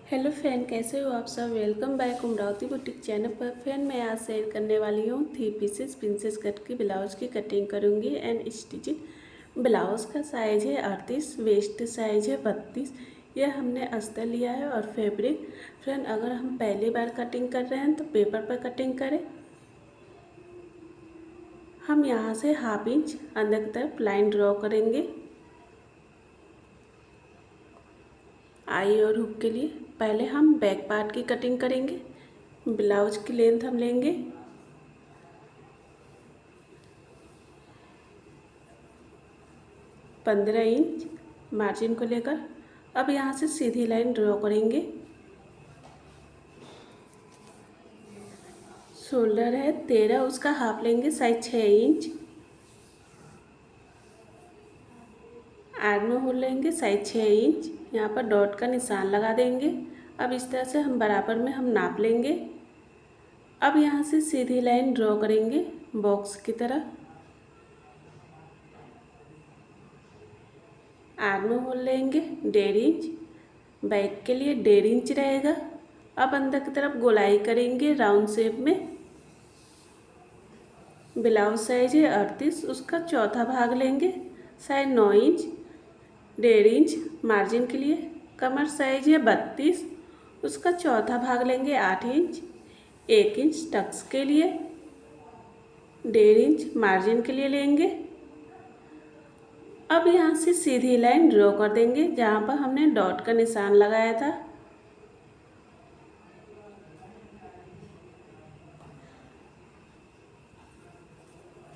Hello friend, कैसे हो आप सब। Welcome back Amravati boutique channel पर। फ्रेंड, मैं आज शेयर करने वाली हूँ 3 पीसेस प्रिंसेस कट की ब्लाउज़ की कटिंग करूँगी एंड स्टिचिंग। ब्लाउज़ का साइज़ है 38, वेस्ट साइज़ है 32। यह हमने अस्तर लिया है और फैब्रिक। फ्रेंड, अगर हम पहली बार कटिंग कर रहे हैं तो पेपर पर कटिंग करें। हम यहाँ से हाफ इंच अंदर की तरफ लाइन ड्रॉ करेंगे आई और हुक के लिए। पहले हम बैक पार्ट की कटिंग करेंगे। ब्लाउज की लेंथ हम लेंगे 15 इंच मार्जिन को लेकर। अब यहाँ से सीधी लाइन ड्रॉ करेंगे। शोल्डर है 13, उसका हाफ लेंगे साइज 6 इंच। आर्म होल लेंगे साइज 6 इंच। यहाँ पर डॉट का निशान लगा देंगे। अब इस तरह से हम बराबर में हम नाप लेंगे। अब यहाँ से सीधी लाइन ड्रॉ करेंगे बॉक्स की तरह। आर्म होल लेंगे 1.5 इंच, बैक के लिए 1.5 इंच रहेगा। अब अंदर की तरफ गोलाई करेंगे राउंड शेप में। ब्लाउज साइज है 38, उसका चौथा भाग लेंगे साइज 9 इंच, 1.5 इंच मार्जिन के लिए। कमर साइज है 32, उसका चौथा भाग लेंगे 8 इंच, 1 इंच टक्स के लिए, 1.5 इंच मार्जिन के लिए लेंगे। अब यहाँ से सीधी लाइन ड्रॉ कर देंगे जहाँ पर हमने डॉट का निशान लगाया था।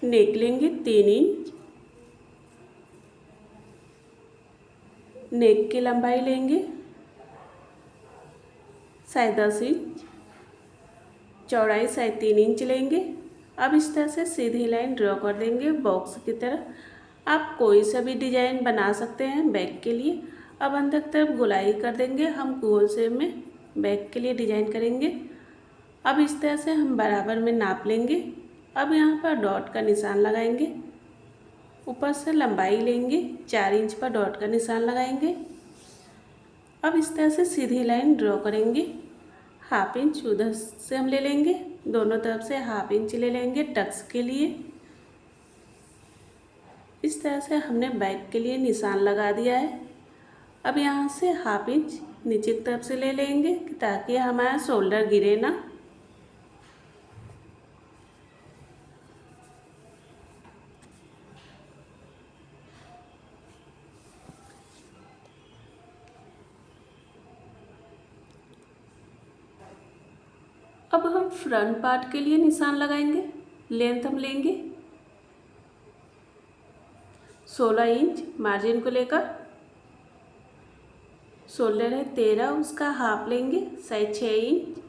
नेक लेंगे 3 इंच। नेक की लंबाई लेंगे साइज 10 इंच, चौड़ाई साइज 3 इंच लेंगे। अब इस तरह से सीधी लाइन ड्रॉ कर देंगे बॉक्स की तरह। आप कोई सा भी डिजाइन बना सकते हैं बैक के लिए। अब अंदर की तरफ गोलाई कर देंगे। हम गोल शेप में बैक के लिए डिजाइन करेंगे। अब इस तरह से हम बराबर में नाप लेंगे। अब यहाँ पर डॉट का निशान लगाएंगे। ऊपर से लंबाई लेंगे 4 इंच पर डॉट का निशान लगाएंगे। अब इस तरह से सीधी लाइन ड्रॉ करेंगे। हाफ इंच उधर से हम ले लेंगे, दोनों तरफ से हाफ इंच ले लेंगे टक्स के लिए। इस तरह से हमने बैक के लिए निशान लगा दिया है। अब यहाँ से हाफ इंच नीचे की तरफ से ले लेंगे ताकि हमारा शोल्डर गिरे ना। अब हम फ्रंट पार्ट के लिए निशान लगाएंगे। लेंथ हम लेंगे 16 इंच मार्जिन को लेकर। शोल्डर है 13, उसका हाफ लेंगे साइज 6 इंच।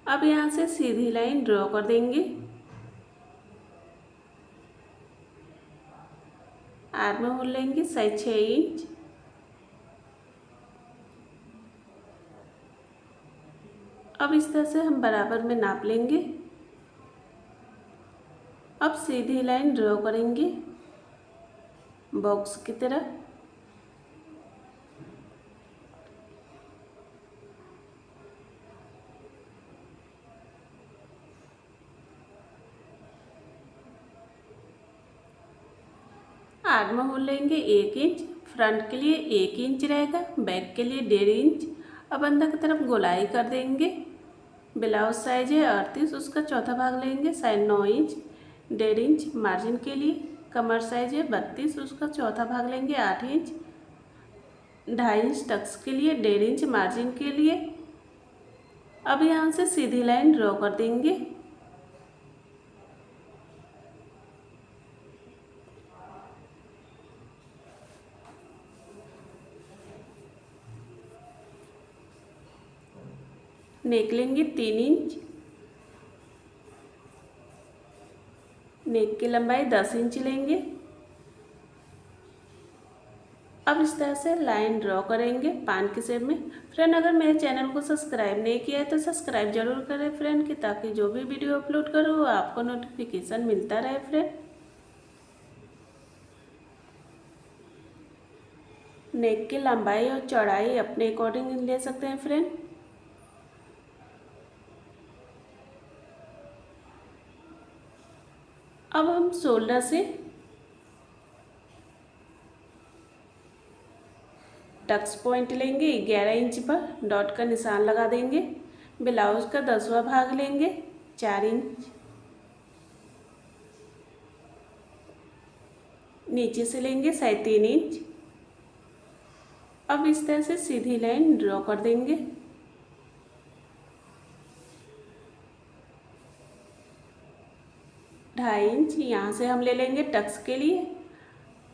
अब यहाँ से सीधी लाइन ड्रॉ कर देंगे। आर्म होल लेंगे साइज 6 इंच। अब इस तरह से हम बराबर में नाप लेंगे। अब सीधी लाइन ड्रॉ करेंगे बॉक्स की तरह। आर्म होल लेंगे 1 इंच। फ्रंट के लिए 1 इंच रहेगा, बैक के लिए 1.5 इंच। अब अंदर की तरफ गोलाई कर देंगे। ब्लाउज साइज है 38, उसका चौथा भाग लेंगे साइज 9 इंच, 1.5 इंच मार्जिन के लिए। कमर साइज है 32, उसका चौथा भाग लेंगे 8 इंच, 2.5 इंच टक्स के लिए, 1.5 इंच मार्जिन के लिए। अब यहाँ से सीधी लाइन ड्रॉ कर देंगे। नेक लेंगे 3 इंच। नेक की लंबाई 10 इंच लेंगे। अब इस तरह से लाइन ड्रॉ करेंगे पान के शेप में। फ्रेंड, अगर मेरे चैनल को सब्सक्राइब नहीं किया है तो सब्सक्राइब जरूर करें फ्रेंड कि ताकि जो भी वीडियो अपलोड करूँ वो आपको नोटिफिकेशन मिलता रहे फ्रेंड। नेक की लंबाई और चौड़ाई अपने अकॉर्डिंग ले सकते हैं फ्रेंड। अब हम शोल्डर से टक्स पॉइंट लेंगे 11 इंच पर, डॉट का निशान लगा देंगे। ब्लाउज का 10वां भाग लेंगे 4 इंच। नीचे से लेंगे 3.5 इंच। अब इस तरह से सीधी लाइन ड्रॉ कर देंगे। ढाई इंच यहाँ से हम ले लेंगे टक्स के लिए।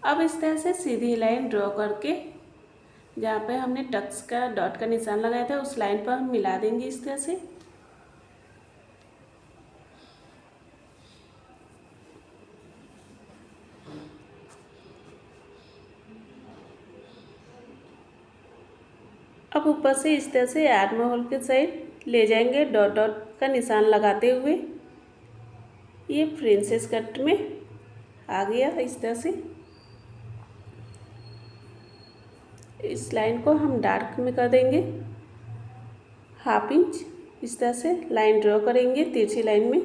अब इस तरह से सीधी लाइन ड्रॉ करके जहाँ पे हमने टक्स का डॉट का निशान लगाया था उस लाइन पर हम मिला देंगे इस तरह से। अब ऊपर से इस तरह से आर्म होल के साइड ले जाएंगे डॉट डॉट का निशान लगाते हुए। ये प्रिंसेस कट में आ गया इस तरह से। इस लाइन को हम डार्क में कर देंगे 1/2 इंच। इस तरह से लाइन ड्रॉ करेंगे तिरछी लाइन में।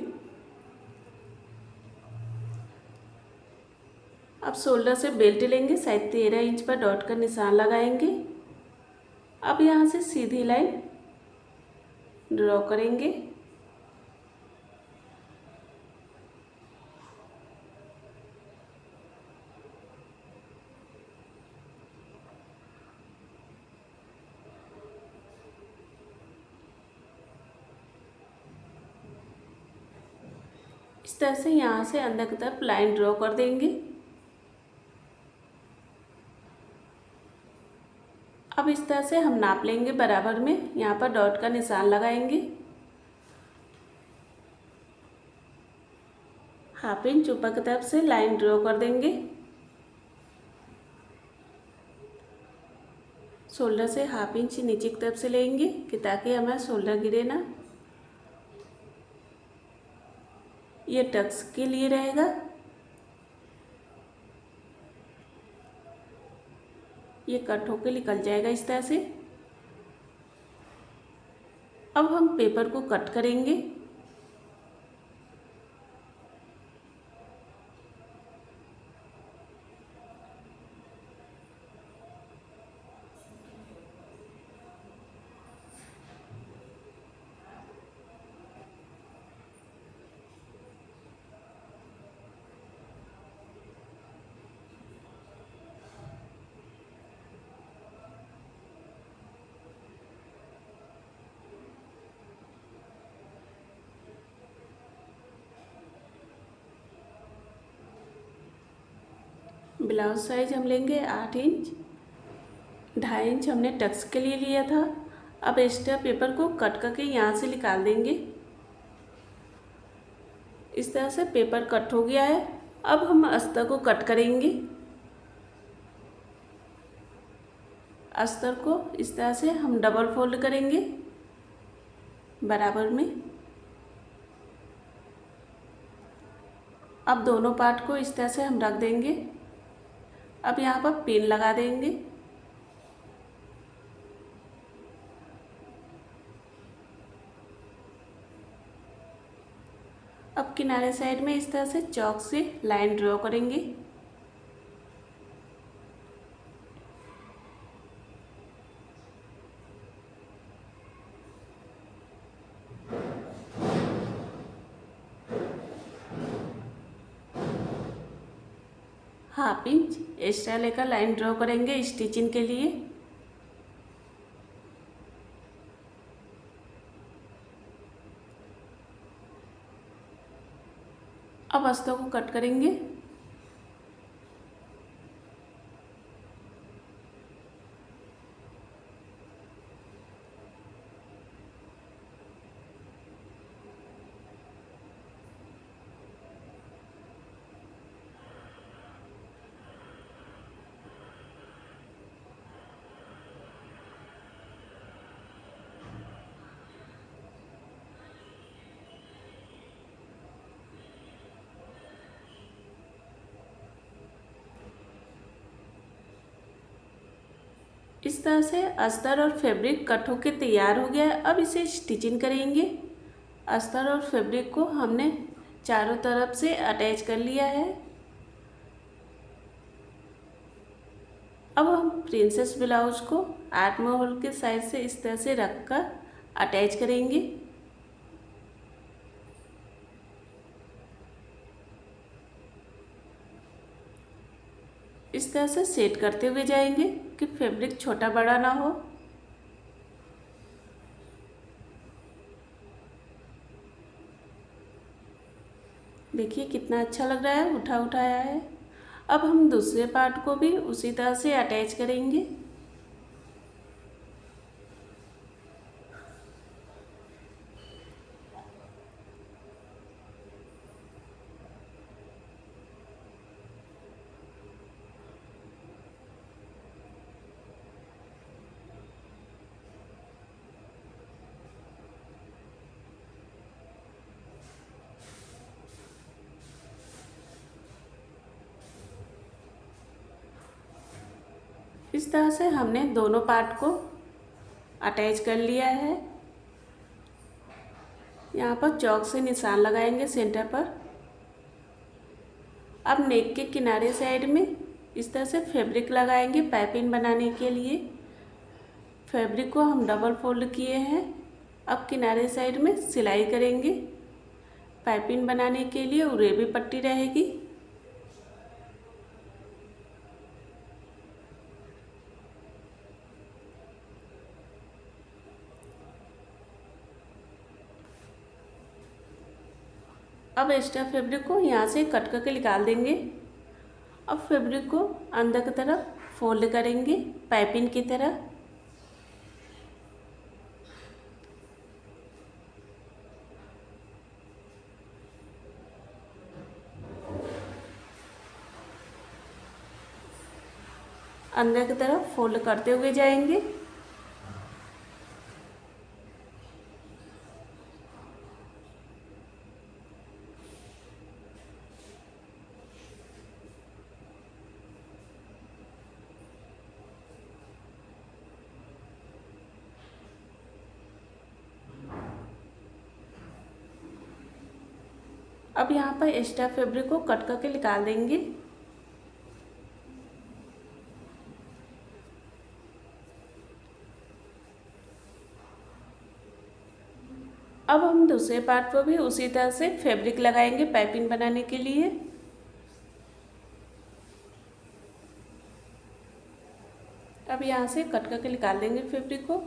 अब शोल्डर से बेल्ट लेंगे 13.5 इंच पर डॉट का निशान लगाएंगे। अब यहाँ से सीधी लाइन ड्रॉ करेंगे। इस तरह से यहाँ से अंदर की तरफ लाइन ड्रॉ कर देंगे। अब इस तरह से हम नाप लेंगे बराबर में, यहाँ पर डॉट का निशान लगाएंगे। 1/2 इंच ऊपर की तरफ से लाइन ड्रॉ कर देंगे। शोल्डर से 1/2 इंच नीचे की तरफ से लेंगे कि ताकि हमारा शोल्डर गिरे ना। ये टक्स के लिए रहेगा। ये कट होकर निकल जाएगा इस तरह से। अब हम पेपर को कट करेंगे। ब्लाउज साइज हम लेंगे 8 इंच। 2.5 इंच हमने टक्स के लिए लिया था। अब एक्स्ट्रा पेपर को कट करके यहाँ से निकाल देंगे। इस तरह से पेपर कट हो गया है। अब हम अस्तर को कट करेंगे। अस्तर को इस तरह से हम डबल फोल्ड करेंगे बराबर में। अब दोनों पार्ट को इस तरह से हम रख देंगे। अब यहाँ पर पिन लगा देंगे। अब किनारे साइड में इस तरह से चॉक से लाइन ड्रॉ करेंगे। हाफ इंच एक्स्ट्रा लेकर लाइन ड्रॉ करेंगे स्टिचिंग के लिए। अब अस्तर को कट करेंगे। इस तरह से अस्तर और फैब्रिक कट होके तैयार हो गया है। अब इसे स्टिचिंग करेंगे। अस्तर और फैब्रिक को हमने चारों तरफ से अटैच कर लिया है। अब हम प्रिंसेस ब्लाउज को आर्म होल के साइड से इस तरह से रखकर अटैच करेंगे। इस तरह से सेट करते हुए जाएंगे कि फैब्रिक छोटा बड़ा ना हो। देखिए कितना अच्छा लग रहा है, उठा उठाया है। अब हम दूसरे पार्ट को भी उसी तरह से अटैच करेंगे। इस तरह से हमने दोनों पार्ट को अटैच कर लिया है। यहाँ पर चौक से निशान लगाएंगे सेंटर पर। अब नेक के किनारे साइड में इस तरह से फैब्रिक लगाएंगे पाइपिंग बनाने के लिए। फैब्रिक को हम डबल फोल्ड किए हैं। अब किनारे साइड में सिलाई करेंगे। पाइपिंग बनाने के लिए उरेबी पट्टी रहेगी। अब एक्स्ट्रा फैब्रिक को यहाँ से कट करके निकाल देंगे। अब फैब्रिक को अंदर की तरफ फोल्ड करेंगे पाइपिंग की तरह। अंदर की तरफ फोल्ड करते हुए जाएंगे। अब यहाँ पर एक्स्ट्रा फैब्रिक को कट करके निकाल देंगे। अब हम दूसरे पार्ट पर भी उसी तरह से फैब्रिक लगाएंगे पाइपिंग बनाने के लिए। अब यहाँ से कट करके निकाल देंगे फैब्रिक को।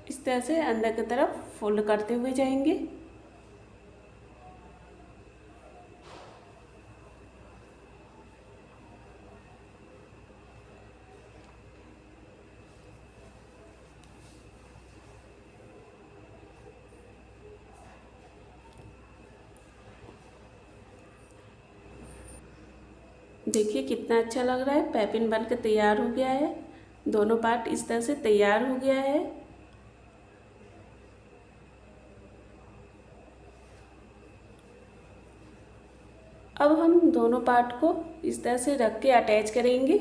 इस तरह से अंदर की तरफ फोल्ड करते हुए जाएंगे। देखिए कितना अच्छा लग रहा है, पाइपिंग बन के तैयार हो गया है। दोनों पार्ट इस तरह से तैयार हो गया है। अब हम दोनों पार्ट को इस तरह से रख के अटैच करेंगे।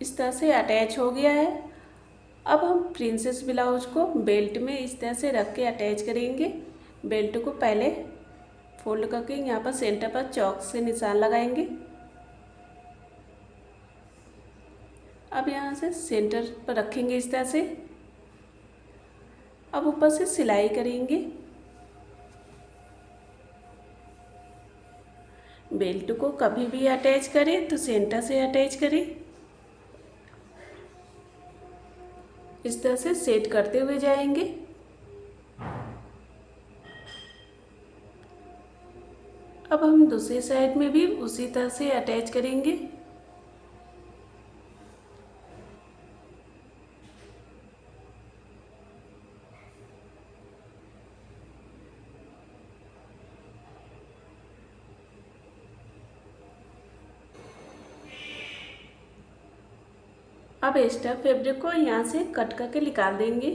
इस तरह से अटैच हो गया है। अब हम प्रिंसेस ब्लाउज को बेल्ट में इस तरह से रख के अटैच करेंगे। बेल्ट को पहले फोल्ड करके यहाँ पर सेंटर पर चौक से निशान लगाएंगे। अब यहाँ से सेंटर पर रखेंगे इस तरह से। अब ऊपर से सिलाई करेंगे। बेल्ट को कभी भी अटैच करें तो सेंटर से अटैच करें। इस तरह से सेट करते हुए जाएंगे। अब हम दूसरी साइड में भी उसी तरह से अटैच करेंगे। अब एक्स्ट्रा फैब्रिक को यहाँ से कट करके निकाल देंगे।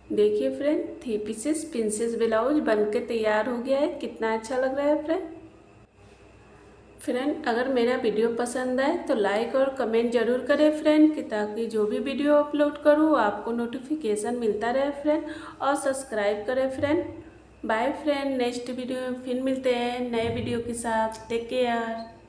देखिए फ्रेंड, 3 पीसेस प्रिंसेस ब्लाउज बनके तैयार हो गया है। कितना अच्छा लग रहा है फ्रेंड, अगर मेरा वीडियो पसंद आए तो लाइक और कमेंट जरूर करें फ्रेंड, कि ताकि जो भी वीडियो अपलोड करूँ आपको नोटिफिकेशन मिलता रहे फ्रेंड। और सब्सक्राइब करें friend. Bye friend, next video में फिर मिलते हैं नए वीडियो के साथ। Take care.